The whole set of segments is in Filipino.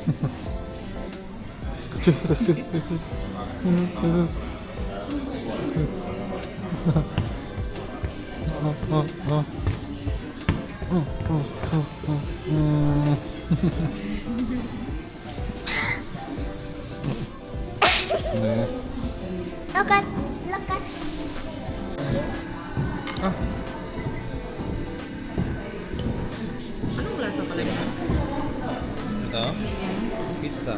Look at. Anong lasa pala niya? Ito? Pizza.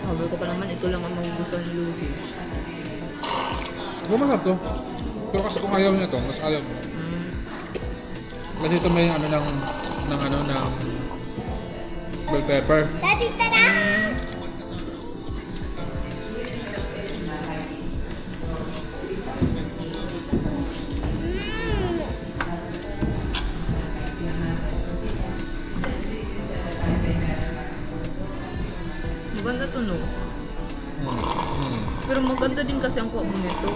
Sabi ko pa naman, ito lang ang magugustuhan ni Lucy. Masarap to. Pero kasi kung ayaw niya to, mas ayaw mo. Kasi ito may ano ng bell pepper. Daddy, tada! Maganda to, no? Pero maganda din kasi ang kuha mo nito.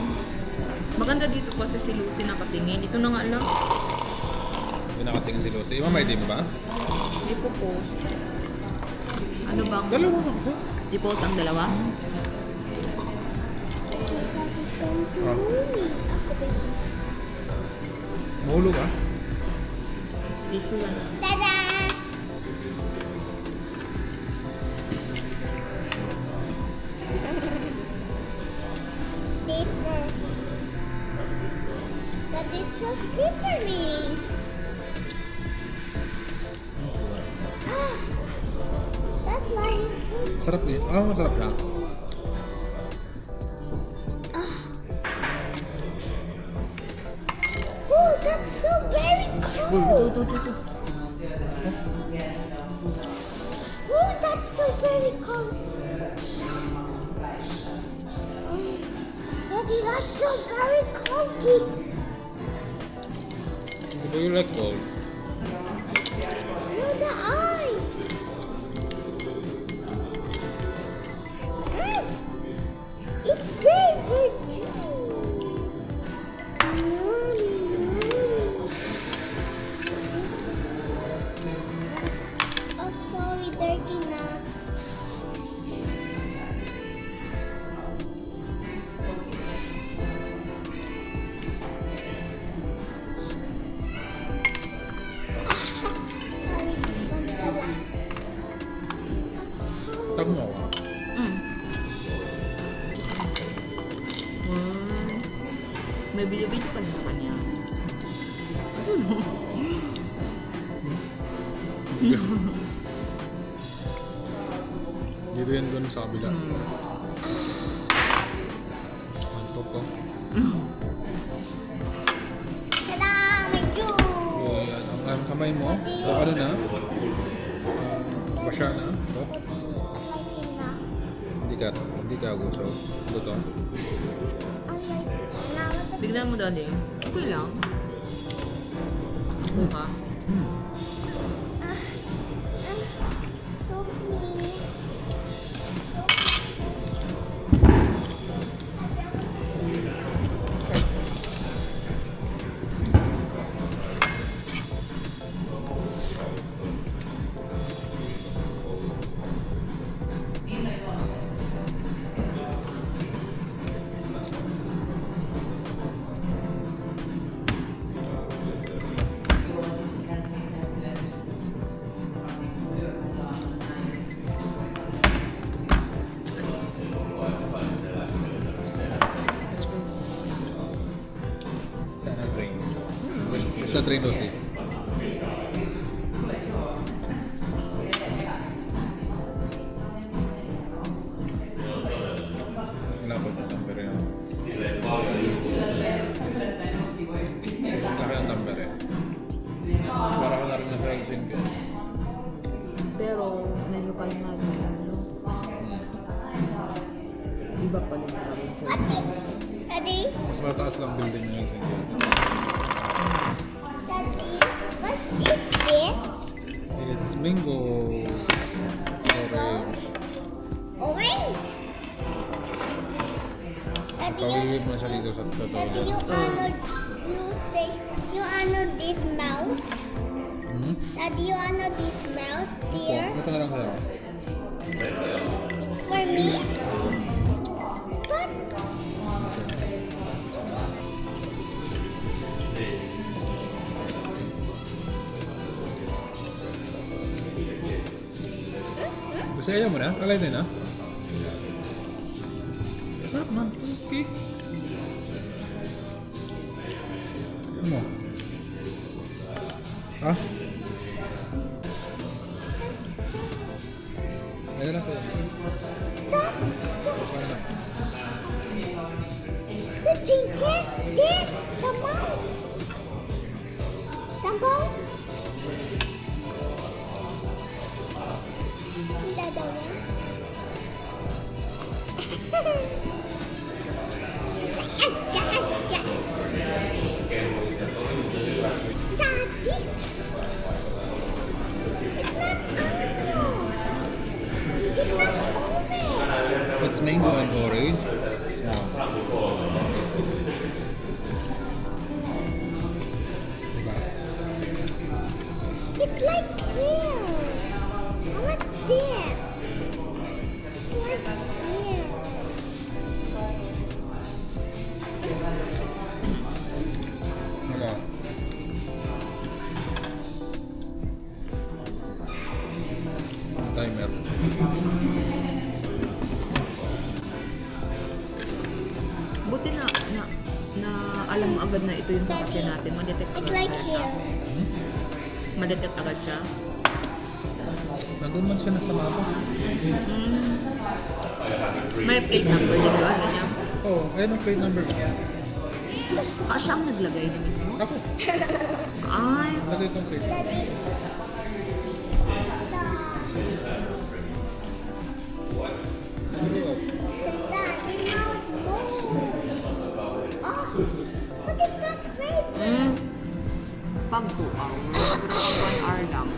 Maganda dito kasi si Lucy nakatingin. Ito na nga lang. Yung nakatingin si Lucy. Mamay din ba? I-post. Ano bang? Dalawa ako. I-post ang dalawa? Ah. Mahulog ah. Tissue lang. Tada! Paper. Daddy, it's so papery. That's why it's so... Sarap din. Alam mo masarap siya. Oh, that's so very cold. Oh, that's so very cold. Daddy, that's so very cold. Do you like cold? No, the eyes. It's paper too. I'm sorry, dirty na. Sorry, pala. Tag mo ah. May video-video pa rin sa kanya. Dito yan doon sa kabila. Antok ko. Tada! May juice! So, yan. Ang kamay mo. So, ano na? Basya na. Oh. Lighting na. Hindi ka gusto. Luto. Biglan mo dali. Okay lang. Ako ka. So me. Sana train. Sa train Lucy. Lapot na number yun. Laki ang number eh. Para ka na rin nasa single. Pero, ano pa yung ano? Iba pa rin namin sa Daddy? Mas mataas lang building niya yung single. Daddy? What is it? It's mango. Orange. Orange? Daddy, Pag ilagay mo na sa dito sa Daddy, toilet. you did mouth? Hmm? Daddy, you did mouth Opo, here? ito na lang sa'yo. For me? But, Gusto ayaw mo na? Alay din na? Sarap na. Okay. Ano mo? Ha? Ayun na sa'yo. Paano na? the chicken did the mouth. The mouth? The one? Acha, acha. Daddy. It's not orange. It's mango and orange. Wow. Diba? It's like here. I want this. Like here. Ano? Timer. Buti na alam mo agad na ito yung sasakyan natin. Madetect It's agad like siya. here. Madetect agad siya. Nandun man siya nasa mapa. Hmm. May plate number din doon, ganyan. Oh, ayun ang plate number ko. Siya ang naglagay na mismo. Ako. Ay, Lagay itong plate. Daddy, now it's moved. Oh, look at that baby. pag 2 hours. 1 hour lang. Ah.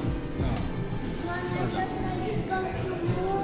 Mama, that's how you go to move.